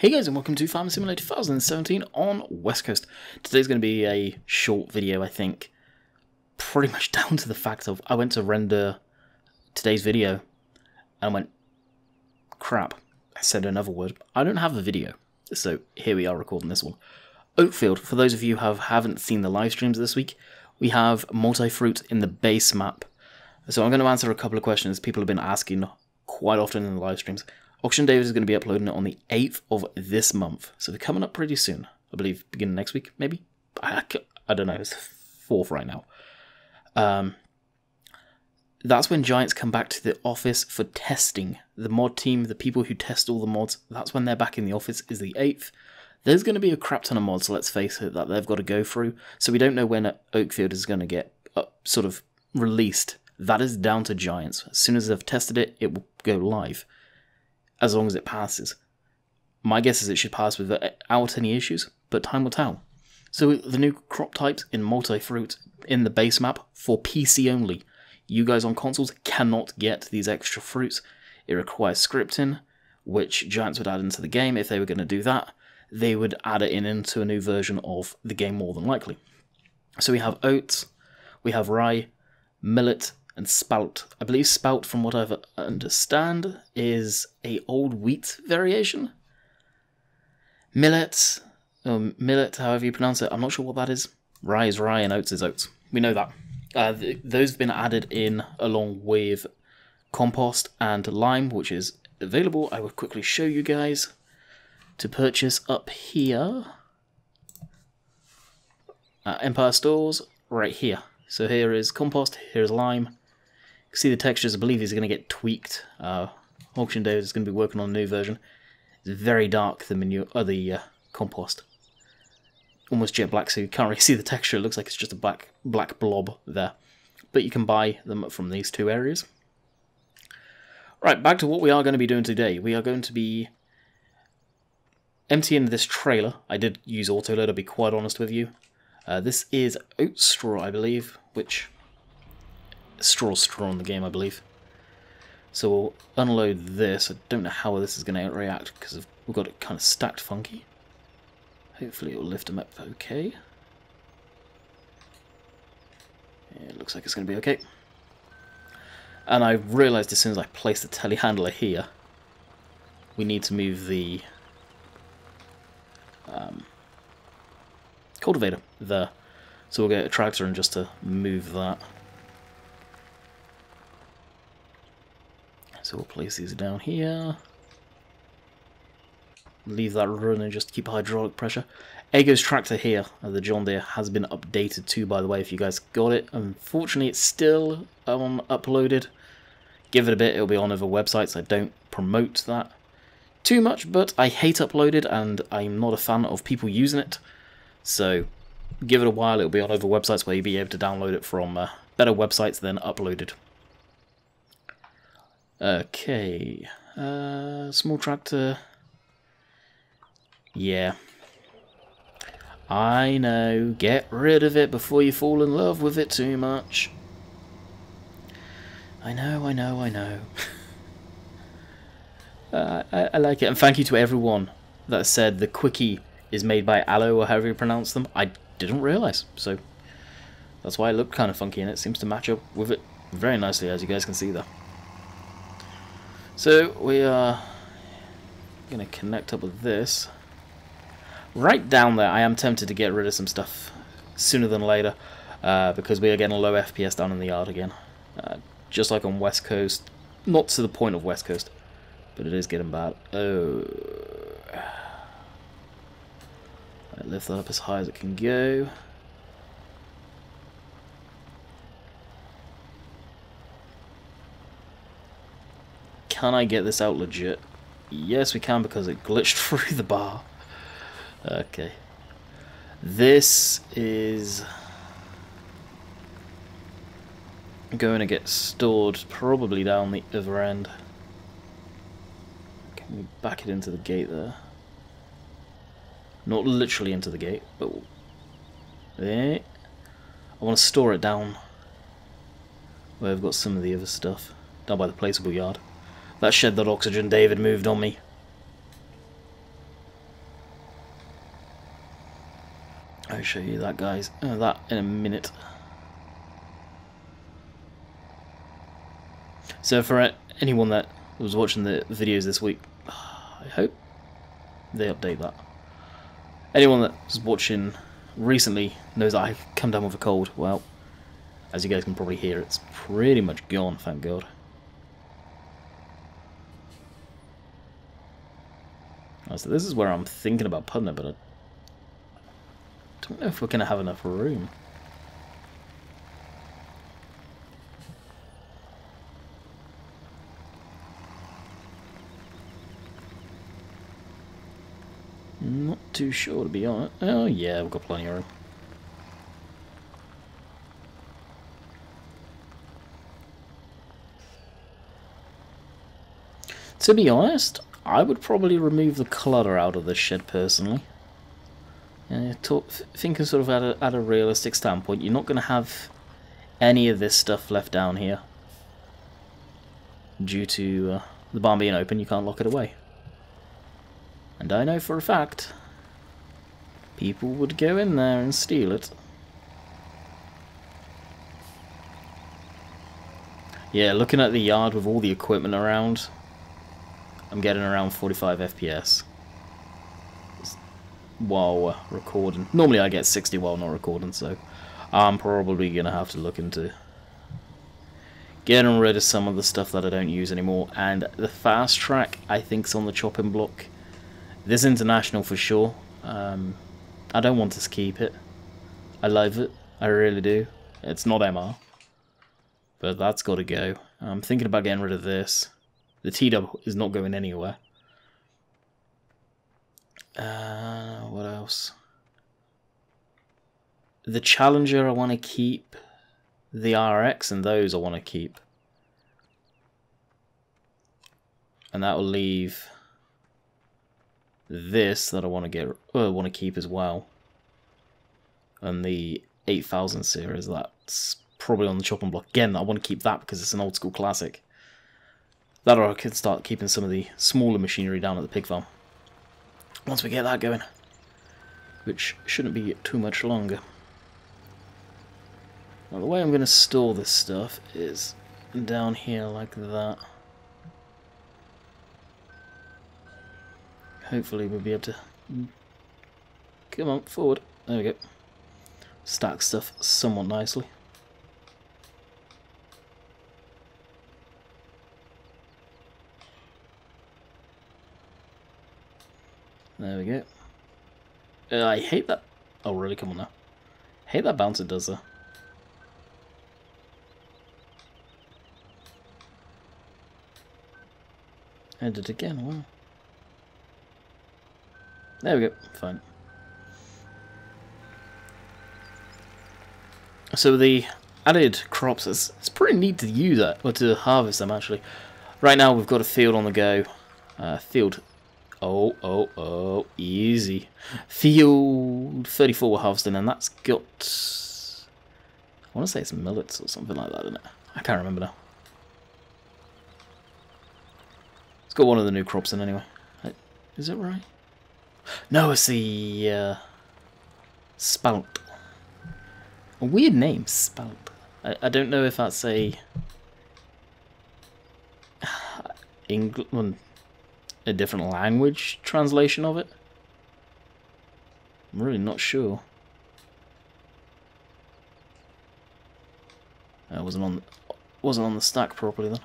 Hey guys, and welcome to Farming Simulator 2017 on West Coast. Today's going to be a short video, I think, pretty much down to the fact of I went to render today's video and I went, crap, I said another word. I don't have a video, so here we are recording this one. Oakfield, for those of you who haven't seen the live streams this week, we have multi-fruit in the base map. So I'm going to answer a couple of questions people have been asking quite often in the live streams. Auction David is going to be uploading it on the 8th of this month, so they're coming up pretty soon. I believe beginning next week, maybe? I don't know, it's 4th right now. That's when Giants come back to the office for testing. The mod team, the people who test all the mods, that's when they're back in the office, is the 8th. There's going to be a crap ton of mods, let's face it, that they've got to go through, so we don't know when Oakfield is going to get sort of released. That is down to Giants. As soon as they've tested it, it will go live. As long as it passes. My guess is it should pass without any issues, but time will tell. So the new crop types in multi-fruit in the base map for PC only. You guys on consoles cannot get these extra fruits. It requires scripting, which Giants would add into the game. If they were going to do that, they would add it into a new version of the game more than likely. So we have oats, we have rye, millet, and spout. I believe spout, from what I understand, is a old wheat variation. Millet, however you pronounce it, I'm not sure what that is. Rye is rye and oats is oats. We know that. Those have been added in along with compost and lime, which is available. I will quickly show you guys to purchase up here. Empire Stores, right here. So here is compost, here's lime. You can see the textures, I believe, is going to get tweaked. Auction Day is going to be working on a new version. It's very dark, the manure, the compost. Almost jet black, so you can't really see the texture. It looks like it's just a black blob there. But you can buy them from these two areas. Right, back to what we are going to be doing today. We are going to be emptying this trailer. I did use autoload, I'll be quite honest with you. This is oat straw, I believe, which... straw in the game, I believe. So we'll unload this. I don't know how this is going to react because we've got it kind of stacked funky. Hopefully it will lift them up okay. Yeah, it looks like it's going to be okay. And I realised as soon as I placed the telehandler here, we need to move the cultivator there. So we'll get a tractor and just to move that. So we'll place these down here. Leave that running just to keep hydraulic pressure. Ego's tractor here, the John Deere, has been updated too, by the way, if you guys got it. Unfortunately, it's still uploaded. Give it a bit, it'll be on other websites. I don't promote that too much, but I hate uploaded, and I'm not a fan of people using it. So give it a while, it'll be on other websites where you'll be able to download it from better websites than uploaded. Okay, small tractor, yeah, I know, get rid of it before you fall in love with it too much. I know. I like it, and thank you to everyone that said the quickie is made by Aloe, or however you pronounce them. I didn't realise, so that's why it looked kind of funky, and it seems to match up with it very nicely, as you guys can see there. So we are going to connect up with this. Right down there, I am tempted to get rid of some stuff sooner than later, because we are getting a low FPS down in the yard again. Just like on West Coast, not to the point of West Coast, but it is getting bad. Oh. I lift that up as high as it can go. Can I get this out legit? Yes, we can, because it glitched through the bar. Okay. This is going to get stored probably down the other end. Can we back it into the gate there? Not literally into the gate, but there. I want to store it down where I've got some of the other stuff. Down by the placeable yard. That shed that Oxygen David moved on me. I'll show you that, guys. That in a minute. So for anyone that was watching the videos this week, I hope they update that. Anyone that was watching recently knows that I've come down with a cold. Well, as you guys can probably hear, it's pretty much gone, thank God. So this is where I'm thinking about putting it, but I don't know if we're going to have enough room. Not too sure, to be honest. Oh yeah, we've got plenty of room. To be honest, I would probably remove the clutter out of this shed personally. Thinking sort of at a realistic standpoint, you're not going to have any of this stuff left down here. Due to the barn being open, you can't lock it away. And I know for a fact, people would go in there and steal it. Yeah, looking at the yard with all the equipment around, I'm getting around 45 FPS while recording. Normally I get 60 while not recording, so I'm probably going to have to look into getting rid of some of the stuff that I don't use anymore. And the fast track, I think, is on the chopping block. This International for sure. I don't want to keep it. I love it. I really do. It's not MR. But that's got to go. I'm thinking about getting rid of this. The T-Dub is not going anywhere. What else? The Challenger I want to keep. The RX and those I want to keep. And that will leave this that I want to keep as well. And the 8000 series, that's probably on the chopping block. Again, I want to keep that because it's an old school classic. That, or I could start keeping some of the smaller machinery down at the pig farm. Once we get that going. Which shouldn't be too much longer. Now the way I'm going to store this stuff is down here like that. Hopefully we'll be able to... Come on, forward. There we go. Stack stuff somewhat nicely. There we go. I hate that... Oh really, come on now. I hate that bounce it does there. I did it again, wow. There we go, fine. So the added crops, it's pretty neat to use that, or to harvest them actually. Right now we've got a field on the go. Easy. Field 34 we're harvesting, and that's got... I want to say it's millets or something like that, isn't it? I can't remember now. It's got one of the new crops in anyway. Is it right? No, it's the spelt. A weird name, spelt. I don't know if that's a a different language translation of it. I'm really not sure. I wasn't on the stack properly then.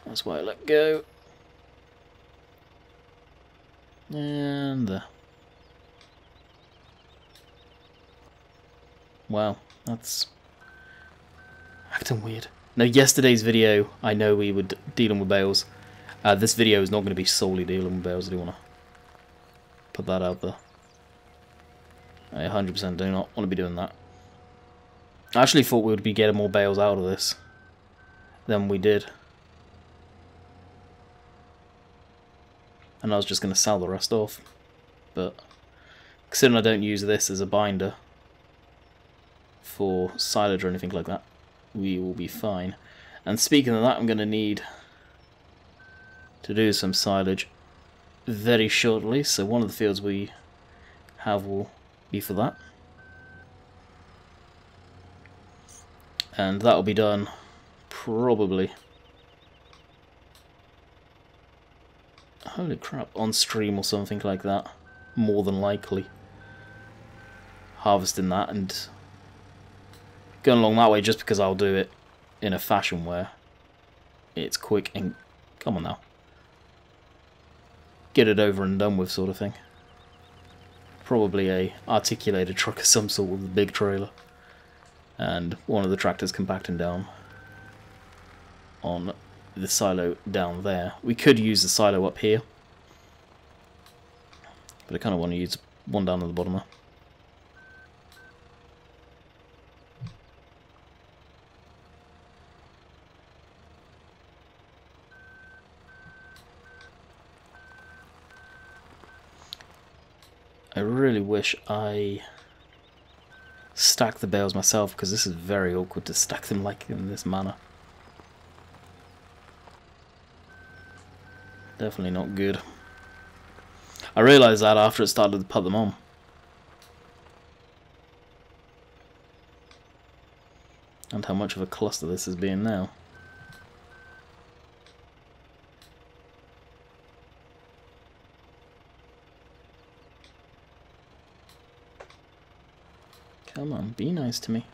That's why I let go. And there. Wow, that's acting weird. Now, yesterday's video, I know we were dealing with bales. This video is not going to be solely dealing with bales. I do want to put that out there. I 100% do not want to be doing that. I actually thought we would be getting more bales out of this than we did. And I was just going to sell the rest off. But considering I don't use this as a binder for silage or anything like that, we will be fine. And speaking of that, I'm going to need to do some silage very shortly. So one of the fields we have will be for that. And that'll be done probably, holy crap, on stream or something like that, more than likely. Harvesting that and going along that way, just because I'll do it in a fashion where it's quick and, come on now, get it over and done with sort of thing. Probably a articulated truck of some sort with a big trailer, and one of the tractors compacting down on the silo down there. We could use the silo up here, but I kind of want to use one down at the bottom there. I really wish I stacked the bales myself, because this is very awkward to stack them like in this manner. Definitely not good. I realised that after it started to put them on. And how much of a cluster this is being now. Come on, be nice to me.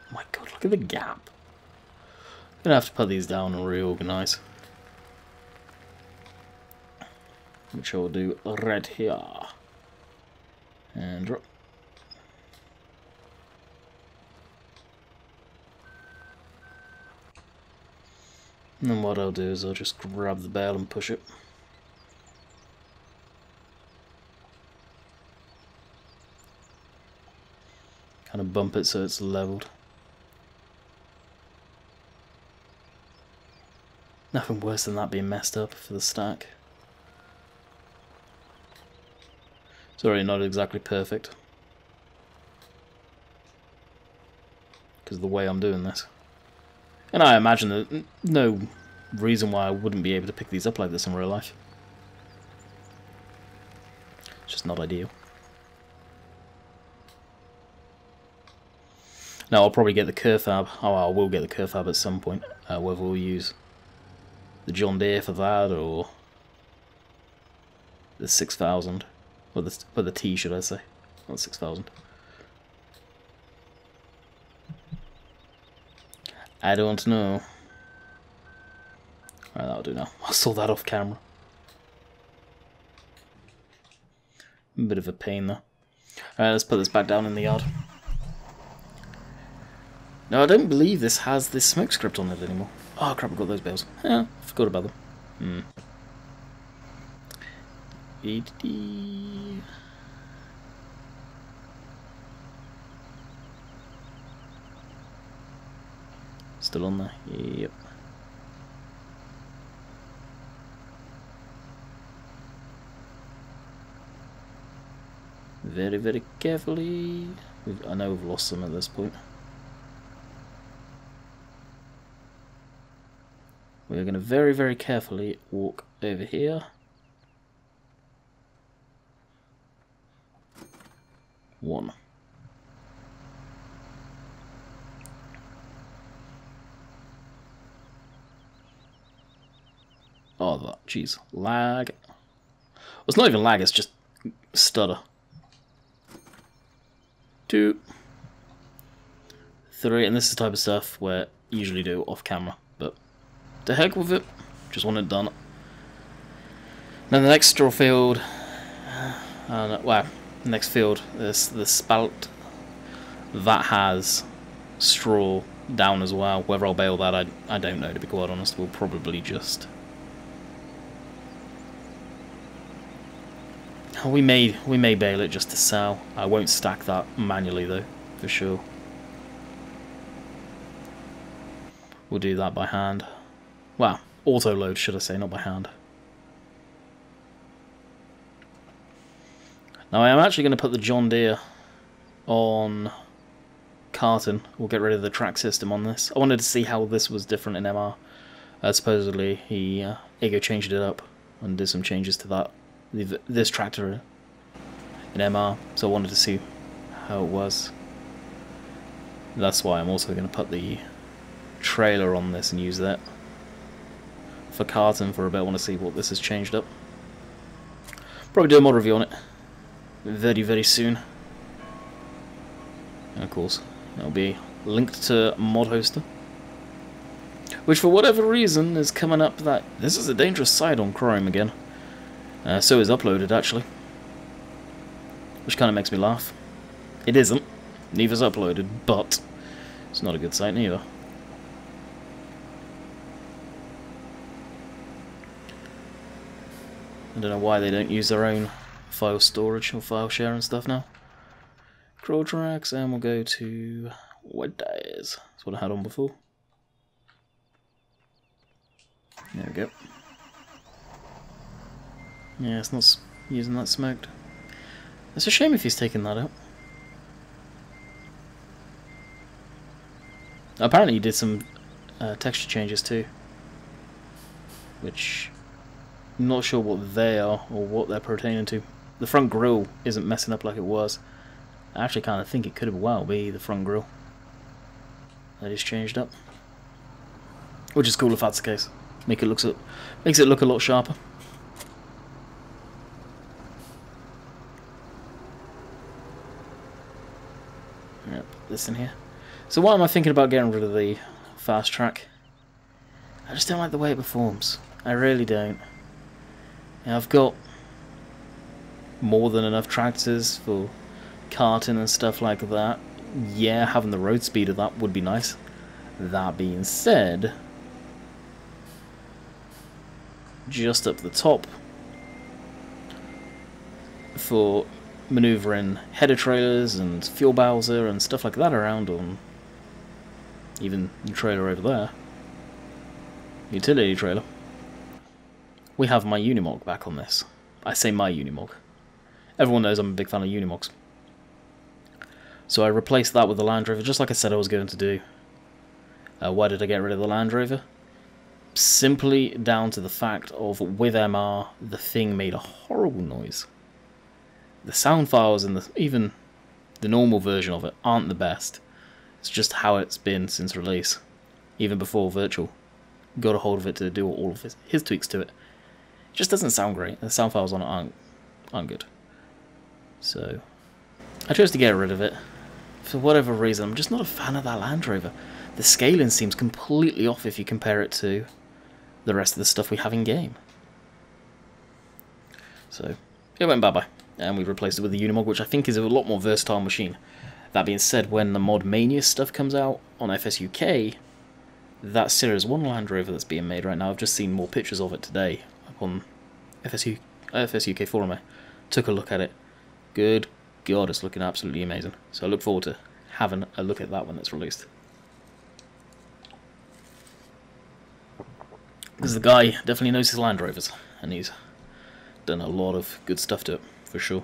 Oh my god, look at the gap. I'm gonna have to put these down and reorganize. Which I will do right here. And drop. And then what I'll do is I'll just grab the bale and push it. Kind of bump it so it's leveled. Nothing worse than that being messed up for the stack. It's already not exactly perfect, because of the way I'm doing this. And I imagine that no reason why I wouldn't be able to pick these up like this in real life. It's just not ideal. Now I'll probably get the Kerfab. Oh, I will get the Kerfab at some point. Whether we'll use the John Deere for that or the 6000, or the T, should I say, not 6000. I don't know. Alright, that'll do now. I saw that off camera. A bit of a pain though. Alright, let's put this back down in the yard. No, I don't believe this has this smoke script on it anymore. Oh crap, I got those bales. Yeah, forgot about them. Still on there? Yep. Very, very carefully. I know we've lost some at this point. We're going to very, very carefully walk over here. One. Oh, that, jeez, lag. Well, it's not even lag, it's just stutter. 2, 3, and this is the type of stuff where you usually do off camera, but to heck with it, just want it done. Then the next straw field, well, next field, is the spalt that has straw down as well. Whether I'll bale that, I don't know, to be quite honest. We'll probably just... We may bale it just to sell. I won't stack that manually though, for sure. We'll do that by hand. Well, auto load should I say, not by hand. Now I am actually going to put the John Deere on carton. We'll get rid of the track system on this. I wanted to see how this was different in MR. Supposedly he Ego changed it up and did some changes to that this tractor in MR, so I wanted to see how it was. That's why I'm also going to put the trailer on this and use that for carton for a bit. I want to see what this has changed up. Probably do a mod review on it very, very soon. And of course, it'll be linked to Mod Hoster, which for whatever reason is coming up that this is a dangerous site on Chrome again. So is uploaded actually, which kind of makes me laugh. It isn't, neither's uploaded, but it's not a good site neither. I don't know why they don't use their own file storage or file share and stuff now. Crawl tracks, and we'll go to wet dyes. That's what I had on before. There we go. Yeah, it's not using that smoked. It's a shame if he's taken that out. Apparently he did some texture changes too, which I'm not sure what they are or what they're pertaining to. The front grille isn't messing up like it was. I actually kind of think it could well be the front grille that is changed up, which is cool if that's the case. Makes it look a lot sharper. Yep, this in here. So why am I thinking about getting rid of the fast track? I just don't like the way it performs. I really don't. Now, I've got more than enough tractors for karting and stuff like that. Yeah, having the road speed of that would be nice. That being said, just up the top for manoeuvring header trailers and fuel bowser and stuff like that around, on even the trailer over there, utility trailer, we have my Unimog back on this. I say my Unimog. Everyone knows I'm a big fan of Unimogs. So I replaced that with the Land Rover, just like I said I was going to do. Why did I get rid of the Land Rover? Simply down to the fact of, with MR, the thing made a horrible noise. The sound files and even the normal version of it aren't the best. It's just how it's been since release. Even before Virtual got a hold of it to do all of his tweaks to it. It just doesn't sound great. The sound files on it aren't good. So I chose to get rid of it. For whatever reason, I'm just not a fan of that Land Rover. The scaling seems completely off if you compare it to the rest of the stuff we have in game. So it went bye-bye, and we replaced it with the Unimog, which I think is a lot more versatile machine. That being said, when the Mod Mania stuff comes out on FSUK, that Series 1 Land Rover that's being made right now, I've just seen more pictures of it today up on FSUK forum. I took a look at it. Good God, it's looking absolutely amazing. So I look forward to having a look at that when it's released. Because the guy definitely knows his Land Rovers, and he's done a lot of good stuff to it, for sure.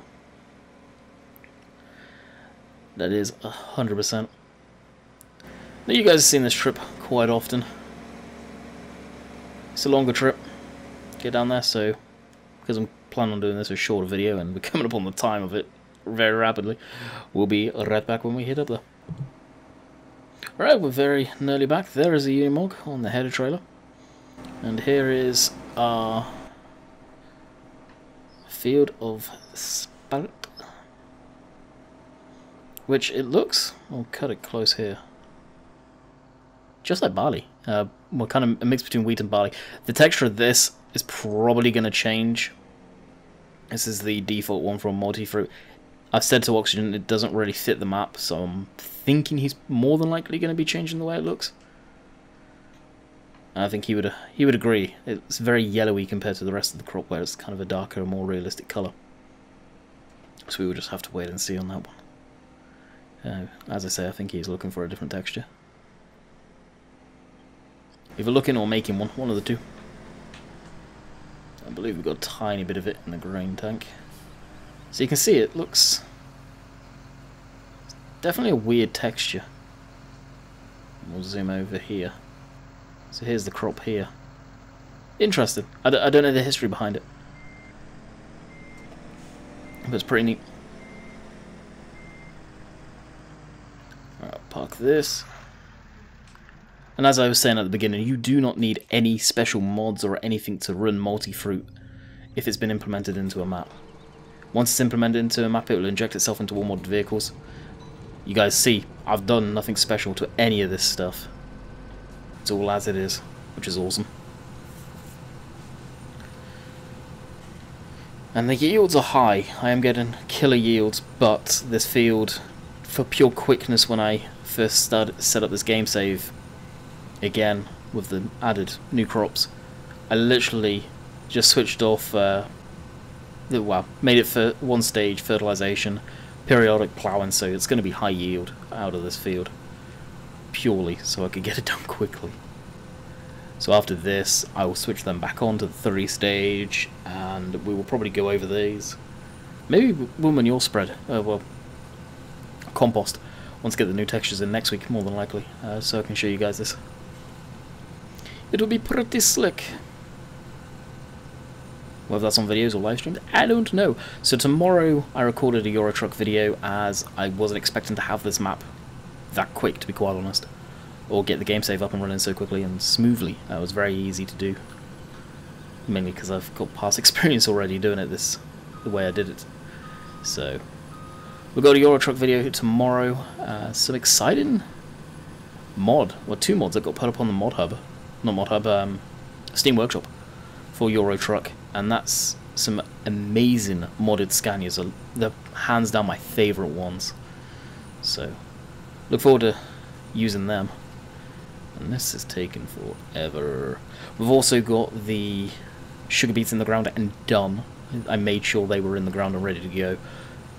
That is 100%. Now you guys have seen this trip quite often. It's a longer trip. Get down there, so because I'm planning on doing this as a shorter video and we're coming up on the time of it very rapidly, we'll be right back when we hit up there. Alright, we're very nearly back. There is a Unimog on the header trailer. And here is our Field of Spirit, which it looks, I'll cut it close here, just like barley. Well, kind of a mix between wheat and barley. The texture of this is probably going to change. This is the default one from Multi-Fruit. I've said to Oxygen it doesn't really fit the map, so I'm thinking he's more than likely going to be changing the way it looks. I think he would agree. It's very yellowy compared to the rest of the crop, where it's kind of a darker, more realistic colour. So we will just have to wait and see on that one. As I say, I think he's looking for a different texture. Either looking or making one of the two. I believe we've got a tiny bit of it in the grain tank. So you can see it looks definitely a weird texture. We'll zoom over here. So here's the crop here. Interesting. I don't know the history behind it, but it's pretty neat. Alright, park this. And as I was saying at the beginning, you do not need any special mods or anything to run multi-fruit if it's been implemented into a map. Once it's implemented into a map, it will inject itself into all modded vehicles. You guys see, I've done nothing special to any of this stuff. It's all as it is, which is awesome. And the yields are high. I am getting killer yields, but this field, for pure quickness, when I first set up this game save, again, with the added new crops, I literally just switched off, well, made it for one stage fertilization, periodic ploughing, so it's going to be high yield out of this field, purely so I could get it done quickly. So after this, I will switch them back on to the 3 stage, and we will probably go over these. Maybe we'll manure spread, well, compost, once I get the new textures in next week, more than likely, so I can show you guys this. It'll be pretty slick. Whether that's on videos or live streams, I don't know. So tomorrow I recorded a Euro Truck video, as I wasn't expecting to have this map that quick, to be quite honest, or get the game save up and running so quickly and smoothly. It was very easy to do, mainly because I've got past experience already doing it the way I did it. So we've got a Euro Truck video tomorrow. Some exciting mod, well, 2 mods that got put up on the mod hub. Not mod hub, Steam Workshop for Euro Truck, and that's some amazing modded Scanias. They're hands down my favourite ones, so look forward to using them. And this is taking forever. We've also got the sugar beets in the ground and done. I made sure they were in the ground and ready to go,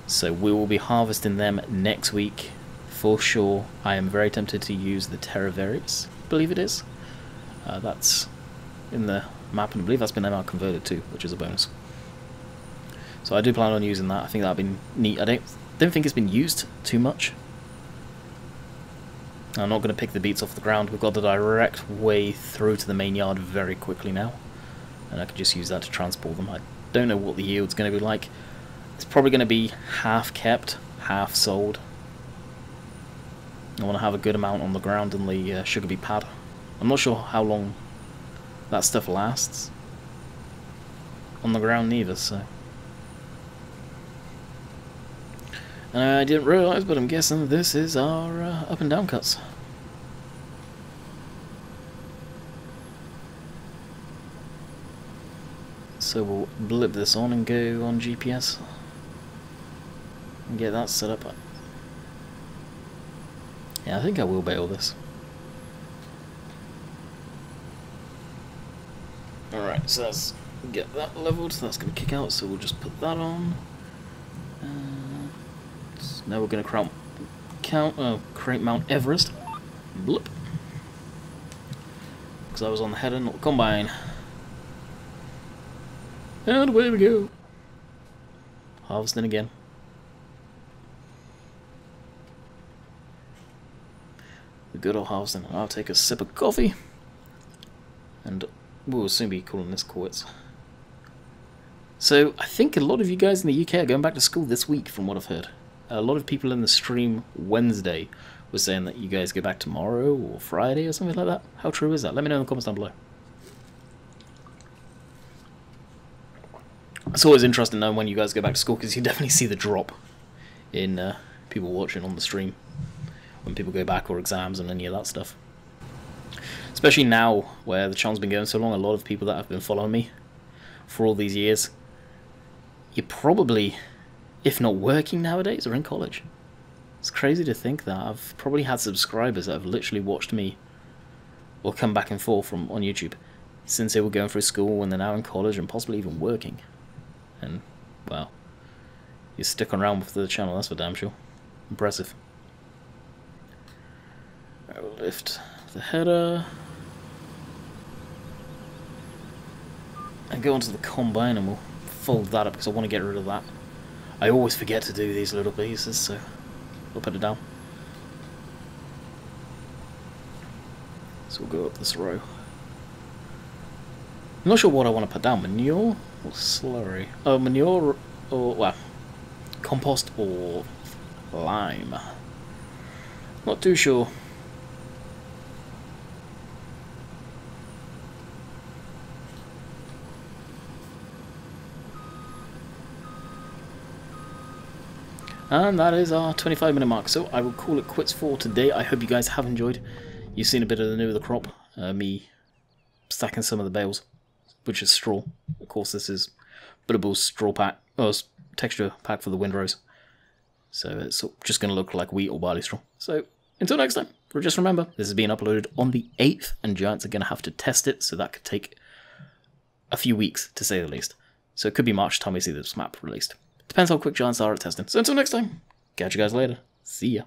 so we will be harvesting them next week for sure. I am very tempted to use the Terra Varius, I believe it is. That's in the map, and I believe that's been ML converted too, which is a bonus. So I do plan on using that. I think that'd be neat. I don't think it's been used too much. I'm not going to pick the beets off the ground. We've got the direct way through to the main yard very quickly now, and I can just use that to transport them. I don't know what the yield's going to be like. It's probably going to be half kept, half sold. I want to have a good amount on the ground in the sugar beet pad. I'm not sure how long that stuff lasts on the ground neither, so. And I didn't realise, but I'm guessing this is our up and down cuts. So we'll blip this on and go on GPS and get that set up. Yeah, I think I will bail this. Alright, so let's get that leveled, so that's going to kick out, so we'll just put that on. So now we're going to create Mount Everest. Blip. Because I was on the header, not the combine. And away we go. Harvesting again. The good old harvesting. I'll take a sip of coffee. And we'll soon be calling this quits. So, I think a lot of you guys in the UK are going back to school this week, from what I've heard. A lot of people in the stream Wednesday were saying that you guys go back tomorrow or Friday or something like that. How true is that? Let me know in the comments down below. It's always interesting knowing when you guys go back to school, because you definitely see the drop in people watching on the stream when people go back, or exams and any of that stuff. Especially now, where the channel's been going so long, a lot of people that have been following me for all these years, you're probably, if not working nowadays, or in college. It's crazy to think that. I've probably had subscribers that have literally watched me, or come back and forth from on YouTube, since they were going through school and they're now in college and possibly even working. And, well, you're sticking around with the channel, that's for damn sure. Impressive. I will lift the header and go onto the combine, and we'll fold that up because I want to get rid of that. I always forget to do these little pieces, so we'll put it down. So we'll go up this row. I'm not sure what I want to put down, manure or slurry? Oh, manure or, well, compost or lime. Not too sure. And that is our 25-minute mark, so I will call it quits for today. I hope you guys have enjoyed. You've seen a bit of the new of the crop, me stacking some of the bales, which is straw. Of course, this is Billable's straw pack, or texture pack for the windrows. So it's just going to look like wheat or barley straw. So until next time, just remember, this is being uploaded on the 8th, and Giants are going to have to test it, so that could take a few weeks, to say the least. So it could be March time we see this map released. Depends how quick Giants are at testing. So until next time, catch you guys later. See ya.